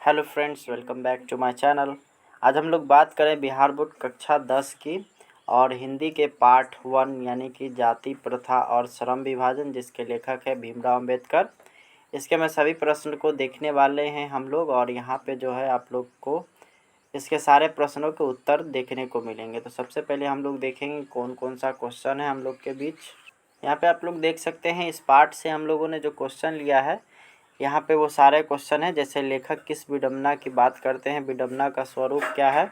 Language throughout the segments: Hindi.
Hello friends, welcome back to my channel. आज हम लोग बात करें बिहार बोर्ड कक्षा 10 की और हिंदी के पार्ट 1 यानी कि जाति प्रथा और श्रम विभाजन, जिसके लेखक है भीमराव अंबेडकर। इसके में सभी प्रश्न को देखने वाले हैं हम लोग, और यहाँ पे जो है आप लोग को इसके सारे प्रश्नों के उत्तर देखने को मिलेंगे। तो सबसे पहले हम लोग देखेंगे कौन कौन सा क्वेश्चन है हम लोग के बीच। यहाँ पे आप लोग देख सकते हैं इस पार्ट से हम लोगों ने जो क्वेश्चन लिया है, यहाँ पे वो सारे क्वेश्चन हैं। जैसे लेखक किस विडंबना की बात करते हैं, विडंबना का स्वरूप क्या है।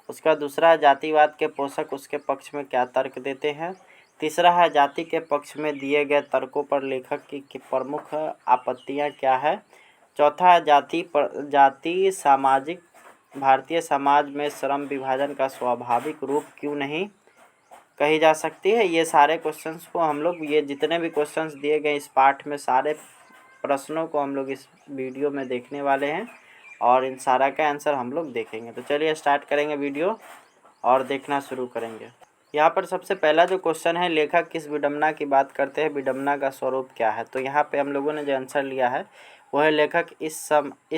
उसका दूसरा है जातिवाद के पोषक उसके पक्ष में क्या तर्क देते हैं। तीसरा है जाति के पक्ष में दिए गए तर्कों पर लेखक की प्रमुख आपत्तियाँ क्या है। चौथा है जाति सामाजिक भारतीय समाज में श्रम विभाजन का स्वाभाविक रूप क्यों नहीं कही जा सकती है। ये सारे क्वेश्चंस को हम लोग, ये जितने भी क्वेश्चंस दिए गए इस पाठ में, सारे प्रश्नों को हम लोग इस वीडियो में देखने वाले हैं और इन सारा का आंसर हम लोग देखेंगे। तो चलिए स्टार्ट करेंगे वीडियो और देखना शुरू करेंगे। यहाँ पर सबसे पहला जो क्वेश्चन है, लेखक किस विडंबना की बात करते हैं, विडंबना का स्वरूप क्या है। तो यहाँ पे हम लोगों ने जो आंसर लिया है वह है लेखक इस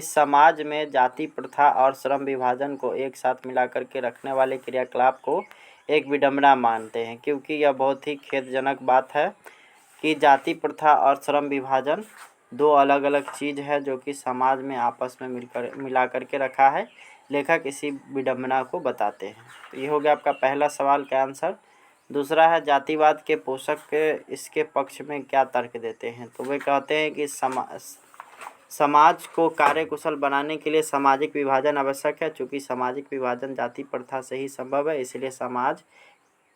समाज में जाति प्रथा और श्रम विभाजन को एक साथ मिला करके रखने वाले क्रियाकलाप को एक विडंबना मानते हैं, क्योंकि यह बहुत ही खेदजनक बात है कि जाति प्रथा और श्रम विभाजन दो अलग अलग चीज़ है जो कि समाज में आपस में मिला करके रखा है। लेखक इसी विडंबना को बताते हैं। तो ये हो गया आपका पहला सवाल का आंसर। दूसरा है जातिवाद के पोषक के इसके पक्ष में क्या तर्क देते हैं। तो वे कहते हैं कि समाज को कार्यकुशल बनाने के लिए सामाजिक विभाजन आवश्यक है। चूँकि सामाजिक विभाजन जाति प्रथा से ही संभव है, इसलिए समाज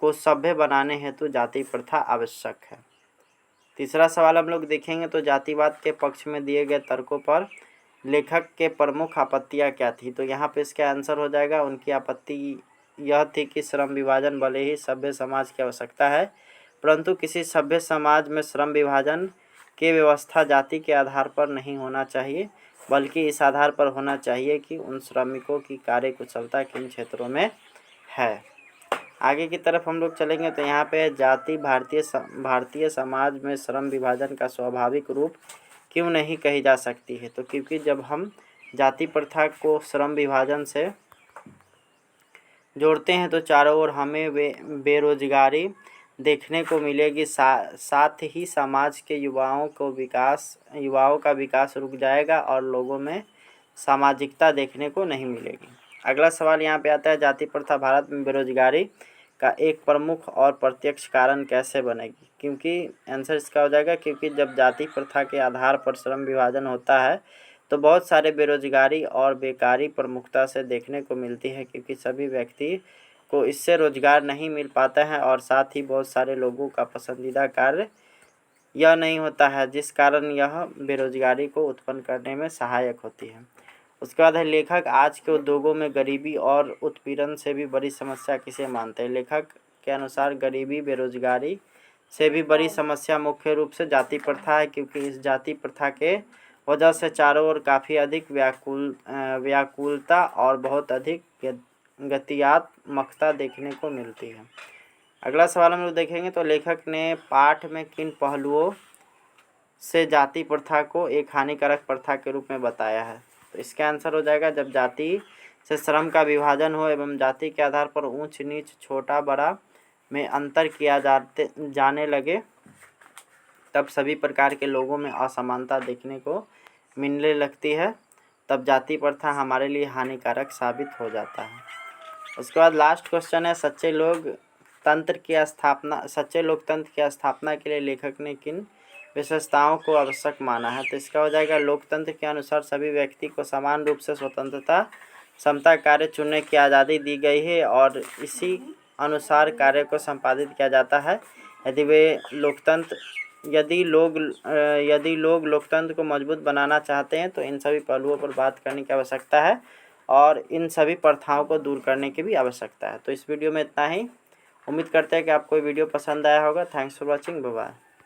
को सभ्य बनाने हेतु जाति प्रथा आवश्यक है। तीसरा सवाल हम लोग देखेंगे तो जातिवाद के पक्ष में दिए गए तर्कों पर लेखक के प्रमुख आपत्तियां क्या थी। तो यहाँ पे इसका आंसर हो जाएगा, उनकी आपत्ति यह थी कि श्रम विभाजन भले ही सभ्य समाज की आवश्यकता है, परंतु किसी सभ्य समाज में श्रम विभाजन की व्यवस्था जाति के आधार पर नहीं होना चाहिए, बल्कि इस आधार पर होना चाहिए कि उन श्रमिकों की कार्यकुशलता किन क्षेत्रों में है। आगे की तरफ हम लोग चलेंगे तो यहाँ पे जाति भारतीय समाज में श्रम विभाजन का स्वाभाविक रूप क्यों नहीं कही जा सकती है। तो क्योंकि जब हम जाति प्रथा को श्रम विभाजन से जोड़ते हैं तो चारों ओर हमें बेरोजगारी देखने को मिलेगी, साथ ही समाज के युवाओं का विकास रुक जाएगा और लोगों में सामाजिकता देखने को नहीं मिलेगी। अगला सवाल यहाँ पे आता है, जाति प्रथा भारत में बेरोजगारी का एक प्रमुख और प्रत्यक्ष कारण कैसे बनेगी। क्योंकि आंसर इसका हो जाएगा, क्योंकि जब जाति प्रथा के आधार पर श्रम विभाजन होता है तो बहुत सारे बेरोजगारी और बेकारी प्रमुखता से देखने को मिलती है, क्योंकि सभी व्यक्ति को इससे रोजगार नहीं मिल पाता है और साथ ही बहुत सारे लोगों का पसंदीदा कार्य यह नहीं होता है, जिस कारण यह बेरोजगारी को उत्पन्न करने में सहायक होती है। उसके बाद है लेखक आज के उद्योगों में गरीबी और उत्पीड़न से भी बड़ी समस्या किसे मानते हैं। लेखक के अनुसार गरीबी बेरोजगारी से भी बड़ी समस्या मुख्य रूप से जाति प्रथा है, क्योंकि इस जाति प्रथा के वजह से चारों ओर काफ़ी अधिक व्याकुलता और बहुत अधिक गतियात्मकता देखने को मिलती है। अगला सवाल हम लोग देखेंगे तो लेखक ने पाठ में किन पहलुओं से जाति प्रथा को एक हानिकारक प्रथा के रूप में बताया है। तो इसका आंसर हो जाएगा, जब जाति से श्रम का विभाजन हो एवं जाति के आधार पर ऊंच नीच छोटा बड़ा में अंतर किया जाने लगे, तब सभी प्रकार के लोगों में असमानता देखने को मिलने लगती है, तब जाति प्रथा हमारे लिए हानिकारक साबित हो जाता है। उसके बाद लास्ट क्वेश्चन है, सच्चे लोकतंत्र की स्थापना के लिए लेखक ने किन विशेषताओं को आवश्यक माना है। तो इसका हो जाएगा, लोकतंत्र के अनुसार सभी व्यक्ति को समान रूप से स्वतंत्रता समता कार्य चुनने की आज़ादी दी गई है और इसी अनुसार कार्य को संपादित किया जाता है। यदि लोग लोकतंत्र को मजबूत बनाना चाहते हैं तो इन सभी पहलुओं पर बात करने की आवश्यकता है और इन सभी प्रथाओं को दूर करने की भी आवश्यकता है। तो इस वीडियो में इतना ही। उम्मीद करते हैं कि आपको वीडियो पसंद आया होगा। Thanks for watching, bye bye.